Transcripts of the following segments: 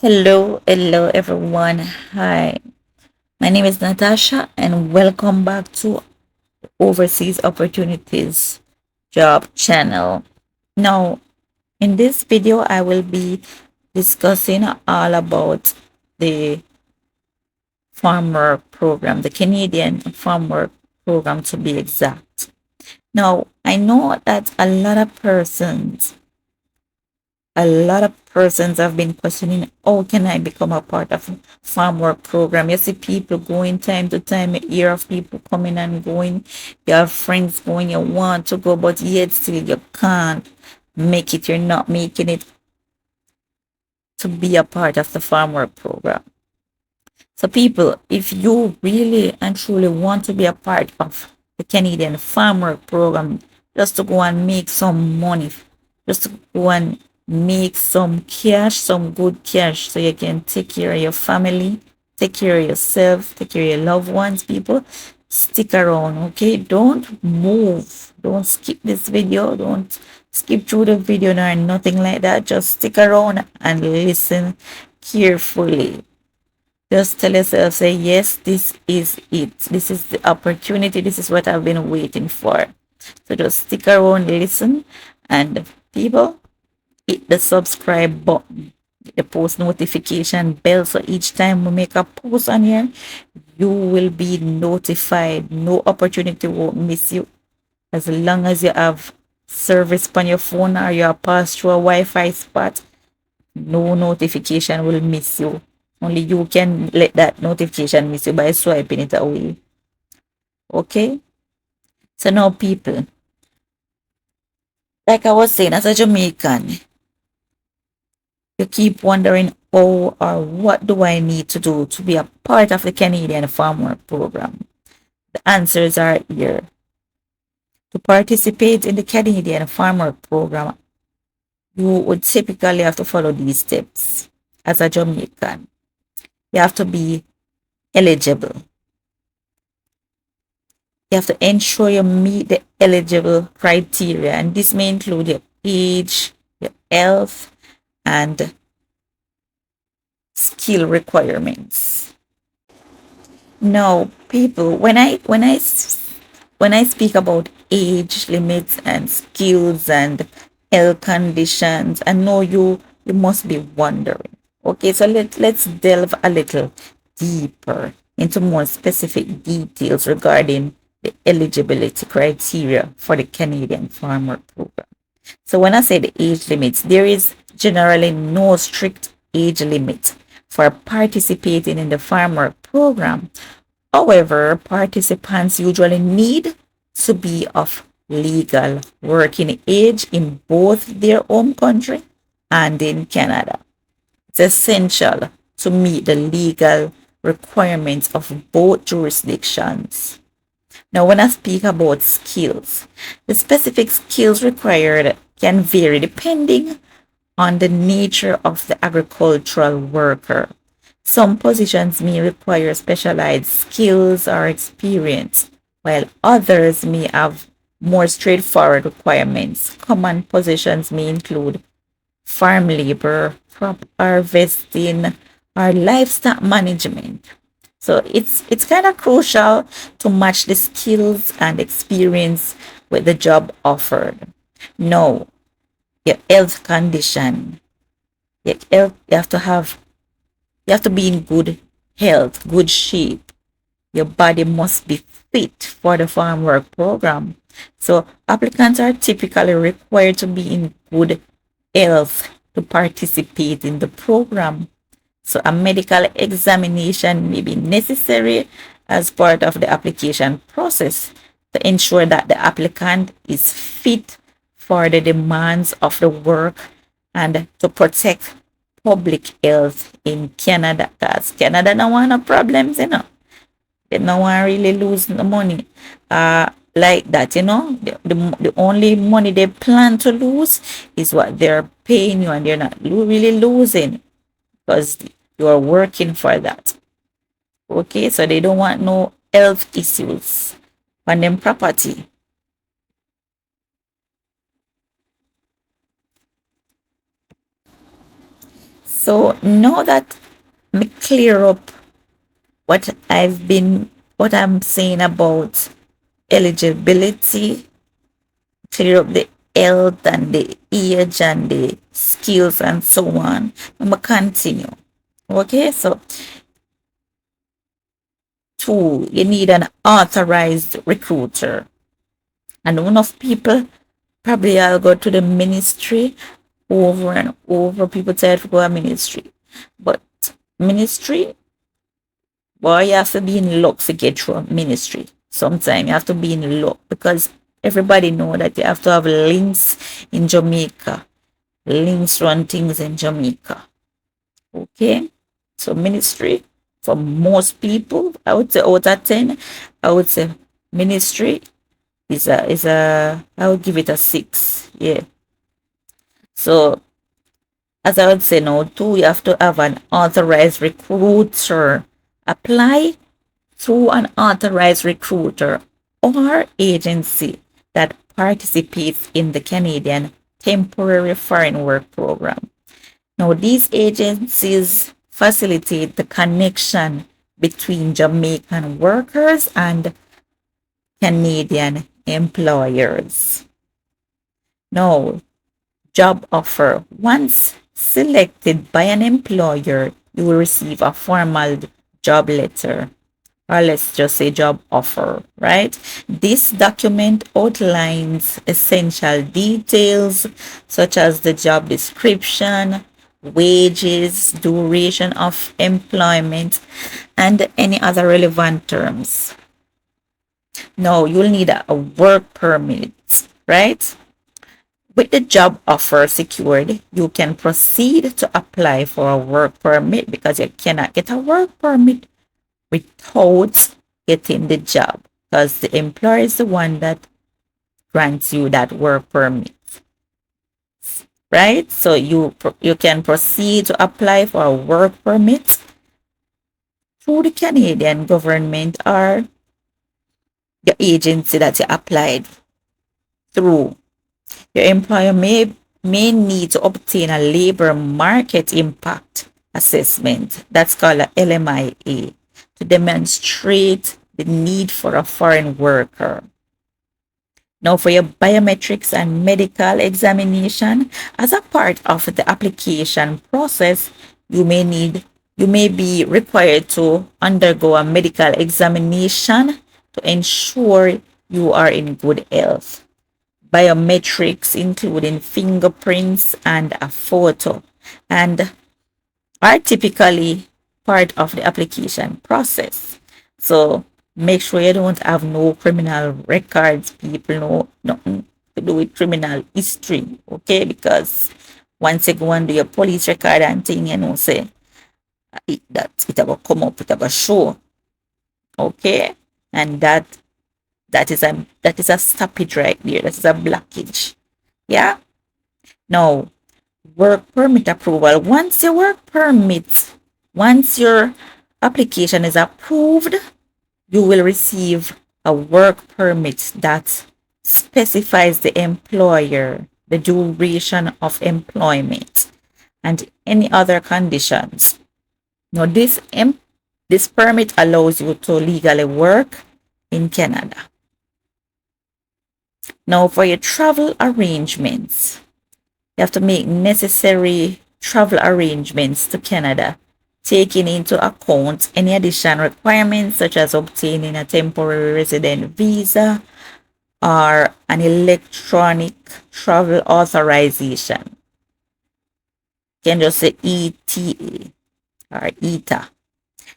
Hello everyone. Hi, my name is Natasha, and welcome back to Overseas Opportunities Job Channel. Now, in this video, I will be discussing all about the farm work program, the Canadian farm work program to be exact. Now, I know that a lot of persons have been questioning, oh, can I become a part of a farm work program? You see people going time to time, you hear of people coming and going, you have friends going, you want to go, but yet still you can't make it. You're not making it to be a part of the farm work program. So people, if you really and truly want to be a part of the Canadian farm work program, just to go and make some money, just to go and make some cash, some good cash, so you can take care of your family, take care of yourself, take care of your loved ones, people, stick around, okay? Don't move. Don't skip this video. Don't skip through the video or nothing like that. Just stick around and listen carefully. Just tell yourself, say, yes, this is it. This is the opportunity. This is what I've been waiting for. So just stick around, listen, and people, hit the subscribe button, the post notification bell. So each time we make a post on here, you will be notified. No opportunity won't miss you. As long as you have service on your phone or you are passed through a Wi-Fi spot, no notification will miss you. Only you can let that notification miss you by swiping it away. Okay? So now, people, like I was saying, as a Jamaican, you keep wondering, oh, or what do I need to do to be a part of the Canadian Farmer Program? The answers are here. To participate in the Canadian Farmer Program, you would typically have to follow these steps as a Jamaican. You have to be eligible. You have to ensure you meet the eligible criteria, and this may include your age, your health, and skill requirements. Now, people, when I speak about age limits and skills and health conditions, I know you must be wondering. Okay, so let's delve a little deeper into more specific details regarding the eligibility criteria for the Canadian Farmer Program. So when I say the age limits, there is generally no strict age limit for participating in the farmer program. However, participants usually need to be of legal working age in both their home country and in Canada. It's essential to meet the legal requirements of both jurisdictions. Now, when I speak about skills, the specific skills required can vary depending on the nature of the agricultural worker. Some positions may require specialized skills or experience, while others may have more straightforward requirements. Common positions may include farm labor, crop harvesting, or livestock management. So it's kind of crucial to match the skills and experience with the job offered. Now, your health condition. Your health, you have to be in good health, good shape. Your body must be fit for the farm work program. So applicants are typically required to be in good health to participate in the program. So a medical examination may be necessary as part of the application process to ensure that the applicant is fit for the demands of the work and to protect public health in Canada. Because Canada don't want no problems, They don't want to really lose the money like that, The only money they plan to lose is what they're paying you, and they're not really losing because you are working for that. Okay, so they don't want no health issues on them property. So now that me clear up what what I'm saying about eligibility, clear up the health and the age and the skills and so on, I'm gonna continue. Okay, so two, you need an authorized recruiter. And enough people probably I'll go to the ministry over and over. People tell to go to ministry. But ministry, boy, you have to be in luck to get through ministry. Sometimes you have to be in luck because everybody know that you have to have links in Jamaica. Links run things in Jamaica. Okay? So ministry, for most people, I would say out of 10, I would say ministry is a I would give it a 6. Yeah. So as I would say now too, you have to have an authorized recruiter. Apply through an authorized recruiter or agency that participates in the Canadian Temporary Foreign Work Program. Now, these agencies facilitate the connection between Jamaican workers and Canadian employers. Now, job offer. Once selected by an employer, you will receive a formal job letter, or let's just say job offer, right? This document outlines essential details such as the job description, wages, duration of employment, and any other relevant terms. Now, you'll need a work permit, right? With the job offer secured, you can proceed to apply for a work permit because you cannot get a work permit without getting the job because the employer is the one that grants you that work permit, right? So you can proceed to apply for a work permit through the Canadian government or the agency that you applied through. Your employer may need to obtain a labor market impact assessment, that's called a LMIA, to demonstrate the need for a foreign worker. Now, for your biometrics and medical examination, as a part of the application process, you may be required to undergo a medical examination to ensure you are in good health. Biometrics, including fingerprints and a photo, and are typically part of the application process. So make sure you don't have no criminal records, people know nothing to do with criminal history, okay? Because once you go and do your police record and thing, you know, say it will come up, it will show, okay? And that is a stoppage right there. That is a blockage. Yeah. Now, work permit approval. Once your application is approved, you will receive a work permit that specifies the employer, the duration of employment, and any other conditions. Now, this permit allows you to legally work in Canada. Now, for your travel arrangements, you have to make necessary travel arrangements to Canada, taking into account any additional requirements such as obtaining a temporary resident visa or an electronic travel authorization. You can just say ETA or ETA,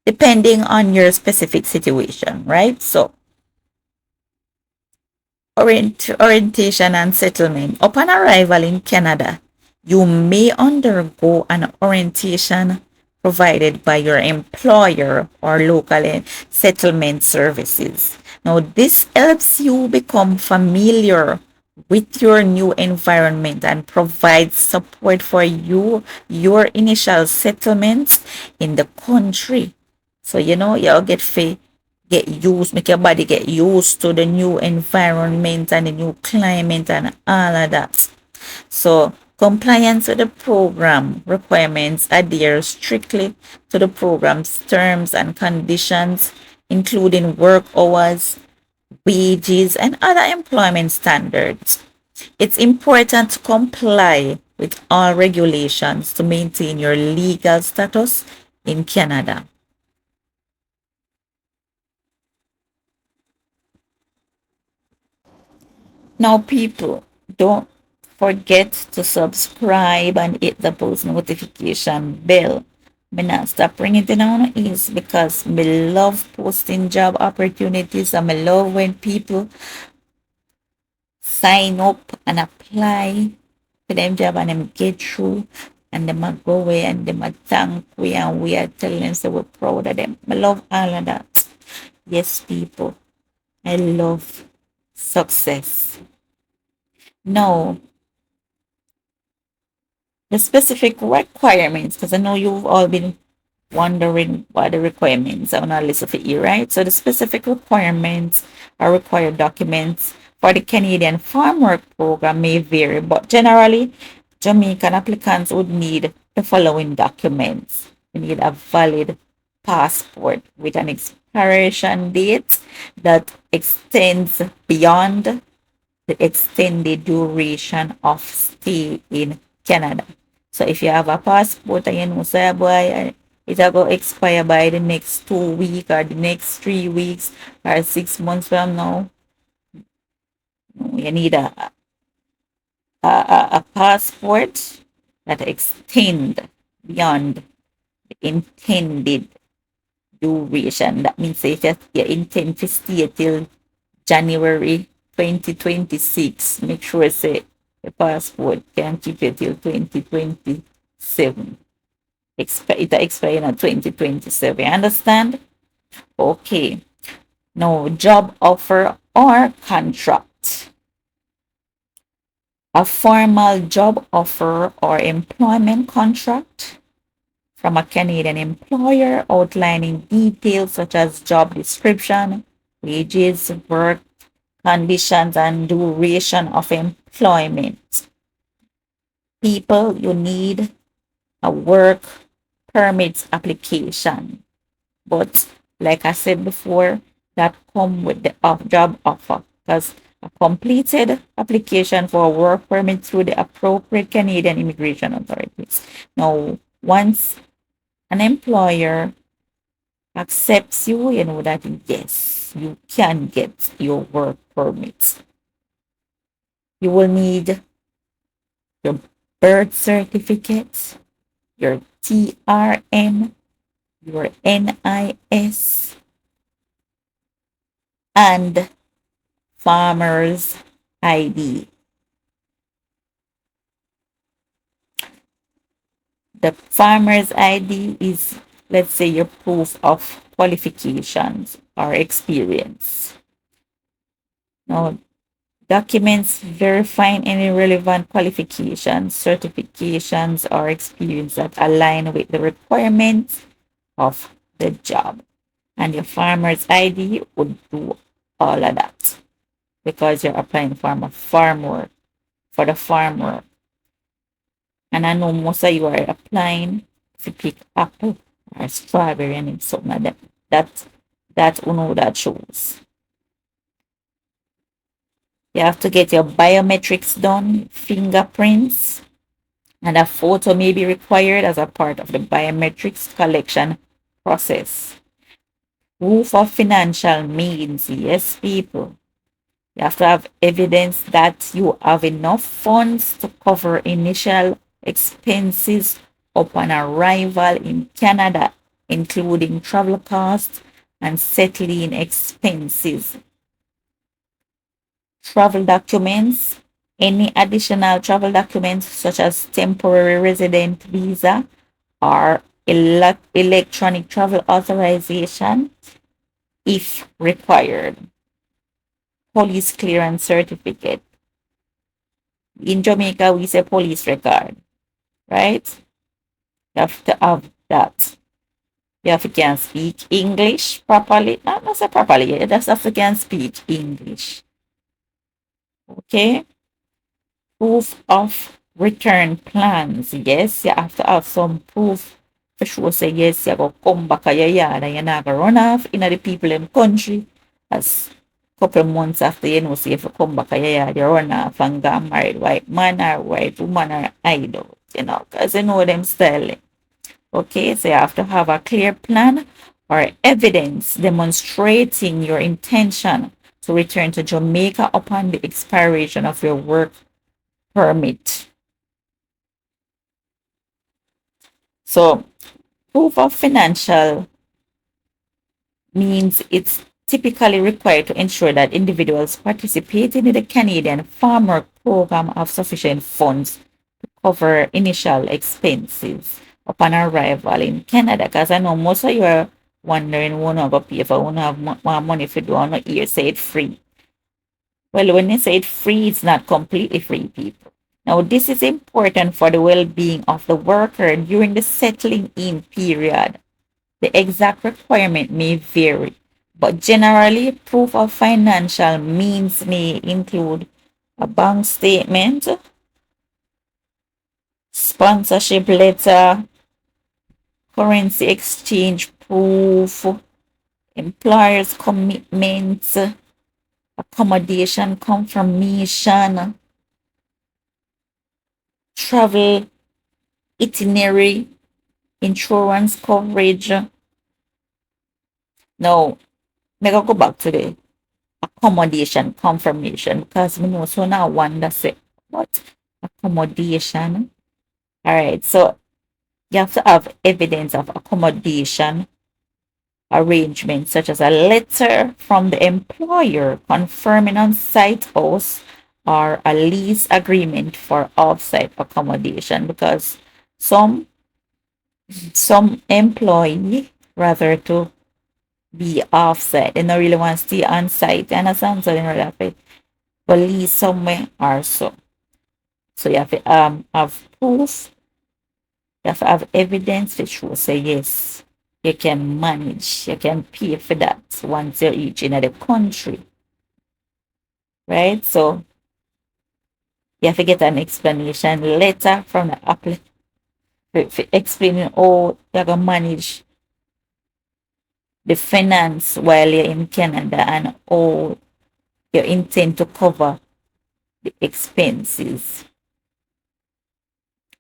depending on your specific situation, right? So, orientation and settlement. Upon arrival in Canada, you may undergo an orientation provided by your employer or local settlement services. Now, this helps you become familiar with your new environment and provides support for your initial settlements in the country. So, you'll get used, make your body get used to the new environment and the new climate and all of that. So Compliance with the program requirements adhere strictly to the program's terms and conditions, including work hours, wages, and other employment standards. It's important to comply with all regulations to maintain your legal status in Canada. Now, people, don't forget to subscribe and hit the post notification bell. Me not stop ringing it down is because me love posting job opportunities and me love when people sign up and apply for them job and them get through and them a go away and them a thank we and we are telling them so we're proud of them. I love all of that. Yes, people. I love success. Now, the specific requirements, because I know you've all been wondering what the requirements are on our list of it here, right? So the specific requirements or required documents for the Canadian Farm Work Program may vary, but generally, Jamaican applicants would need the following documents. You need a valid passport with an expiration date that extends beyond the extended duration of stay in Canada. So if you have a passport and you know, say, boy, it will expire by the next 2 weeks or the next 3 weeks or 6 months from now, you need a passport that extend beyond the intended duration. That means if you intend to stay till January 2026, make sure say the passport can keep it till 2027. It expire in 2027. You understand? Okay. Now, job offer or contract. A formal job offer or employment contract from a Canadian employer outlining details such as job description, wages, work conditions, and duration of employment. People, you need a work permits application. But like I said before, that come with the job offer because a completed application for a work permit through the appropriate Canadian immigration authorities. Now, once an employer accepts you, you know that yes, you can get your work permit. You will need your birth certificate, your TRN, your NIS, and farmer's ID. The farmer's ID is, let's say, your proof of qualifications or experience. Now, documents verifying any relevant qualifications, certifications, or experience that align with the requirements of the job. And your farmer's ID would do all of that because you're applying for a farm work, for the farm work. And I know most of you are applying to pick apple or strawberry and something like that. That you know that shows. You have to get your biometrics done, fingerprints, and a photo may be required as a part of the biometrics collection process. Proof of financial means, yes, people. You have to have evidence that you have enough funds to cover initial expenses upon arrival in Canada, including travel costs and settling expenses. Travel documents, any additional travel documents such as temporary resident visa or electronic travel authorization if required. Police clearance certificate. In Jamaica, we say police record, right? You have to have that. You have to can speak English properly. Not say properly, you just have to can speak English. Okay? Proof of Return plans. Yes, you have to have some proof for sure. Say yes, you go come back a your yard and you're not gonna run off in the people in country. As couple months after you know, say if you come back a your yard, you run off and get married white man or white woman or idol, you know, because you know them style. Okay, so you have to have a clear plan or evidence demonstrating your intention to return to Jamaica upon the expiration of your work permit. So, proof of financial means it's typically required to ensure that individuals participating in the Canadian Farm Work Program have sufficient funds to cover initial expenses upon arrival in Canada. Because I know most of you are wondering, who not go pay for, who not have more money if you do not hear say it free. Well, when you say it free, it's not completely free, people. Now, this is important for the well-being of the worker during the settling in period. The exact requirement may vary, but generally, proof of financial means may include a bank statement, sponsorship letter, currency exchange proof, employer's commitment, accommodation confirmation, travel itinerary, insurance coverage. Now, may I go back to the accommodation confirmation because we know so now one that's it. What accommodation? All right, so you have to have evidence of accommodation arrangement, such as a letter from the employer confirming on site house or a lease agreement for off-site accommodation because some some employee rather to be offsite. They don't really want to stay on site. You understand? So they don't really have to lease somewhere or so. So you have to have proof, you have to have evidence to show say yes, you can manage, you can pay for that once you're each in the country. Right? So you have to get an explanation letter from the applicant explaining how you're gonna manage the finance while you're in Canada and how you intend to cover the expenses.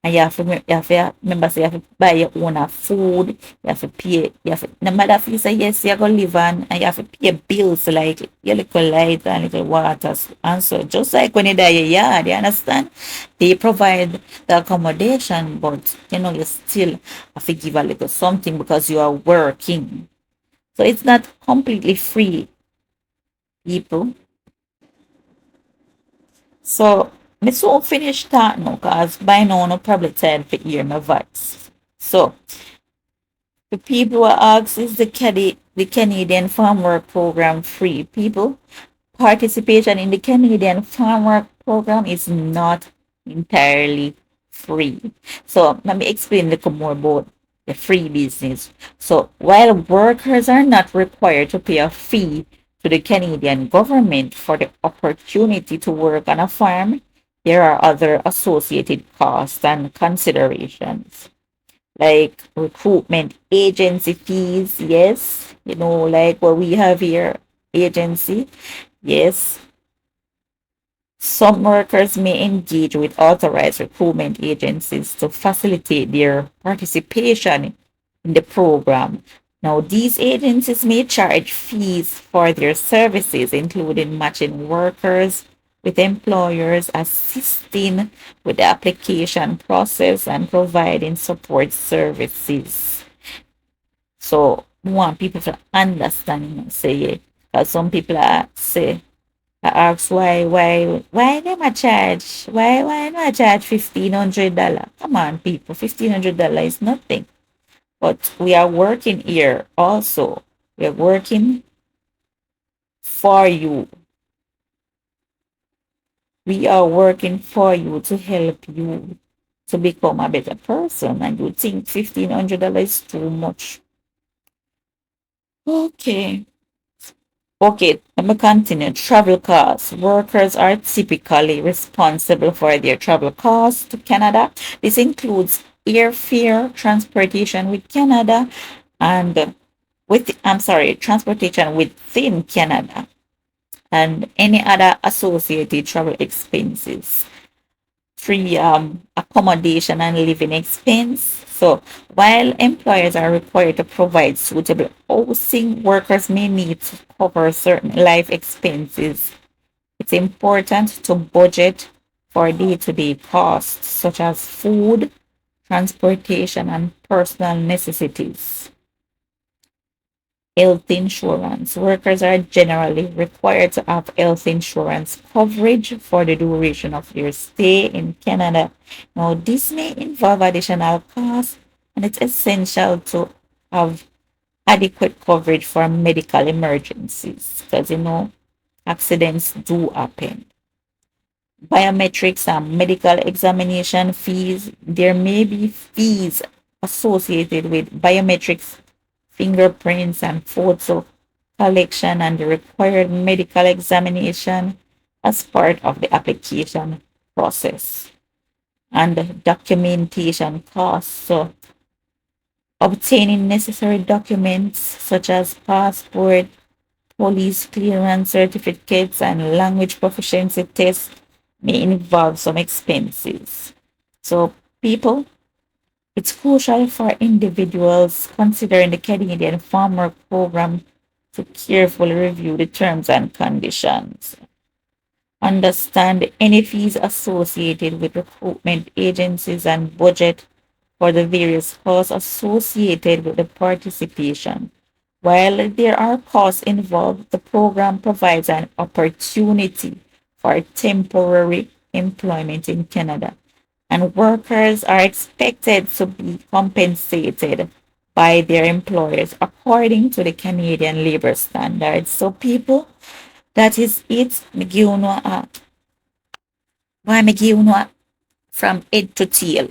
And you have to remember, so you have to buy your own food, you have to pay, you have to, no matter if you say yes, you're going to live on, and you have to pay bills like your little light and little water. And so, just like when you die your yard, you understand? They provide the accommodation, but you know, you still have to give a little something because you are working. So it's not completely free, people. So, me soon finish that now, because by now, no probably time for hear my voice. So, the people who ask, is the Canadian Farm Work Program free? People, participation in the Canadian Farm Work Program is not entirely free. So let me explain a little more about the free business. So while workers are not required to pay a fee to the Canadian government for the opportunity to work on a farm, there are other associated costs and considerations like recruitment agency fees. Yes, you know, like what we have here, agency. Yes, some workers may engage with authorized recruitment agencies to facilitate their participation in the program. Now, these agencies may charge fees for their services, including matching workers with employers, assisting with the application process, and providing support services. So, we want people to understand, say, because some people are say, I ask why them a charge? Why not charge $1,500? Come on, people, $1,500 is nothing. But we are working here also. We are working for you. We are working for you to help you to become a better person. And you think $1,500 is too much. Okay. Okay, let me continue. Travel costs. Workers are typically responsible for their travel costs to Canada. This includes airfare, transportation with Canada, and transportation within Canada, and any other associated travel expenses. Free accommodation and living expense. So while employers are required to provide suitable housing, workers may need to cover certain life expenses. It's important to budget for day-to-day costs such as food, transportation, and personal necessities. Health insurance. Workers are generally required to have health insurance coverage for the duration of their stay in Canada. Now, this may involve additional costs, and it's essential to have adequate coverage for medical emergencies because accidents do happen. Biometrics and medical examination fees. There may be fees associated with biometrics, fingerprints, and photo collection and the required medical examination as part of the application process. And documentation costs. So, obtaining necessary documents such as passport, police clearance certificates, and language proficiency tests may involve some expenses. So, people, it's crucial for individuals considering the Canadian Farm Work Program to carefully review the terms and conditions. Understand any fees associated with recruitment agencies and budget for the various costs associated with the participation. While there are costs involved, the program provides an opportunity for temporary employment in Canada, and workers are expected to be compensated by their employers according to the Canadian labor standards. So, people, that is it. Me give you why me give you from head to tail.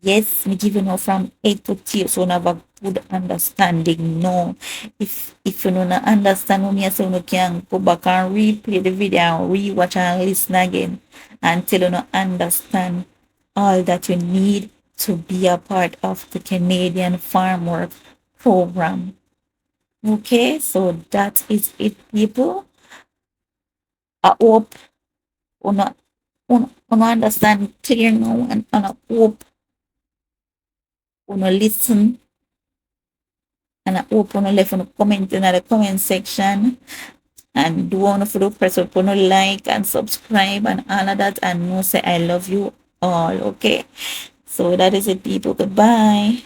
Yes, me give from head to tail so you have a good understanding. No, if you don't understand me, so you can go back and replay the video and rewatch and listen again until you understand all that you need to be a part of the Canadian Farm Work Program. Okay, so that is it, people. I hope you understand clear now, and I hope you listen, and I hope you leave a comment in the comment section, and do one of the press up like and subscribe and all of that, and know say I love you all. Okay, so that is it, people. Goodbye.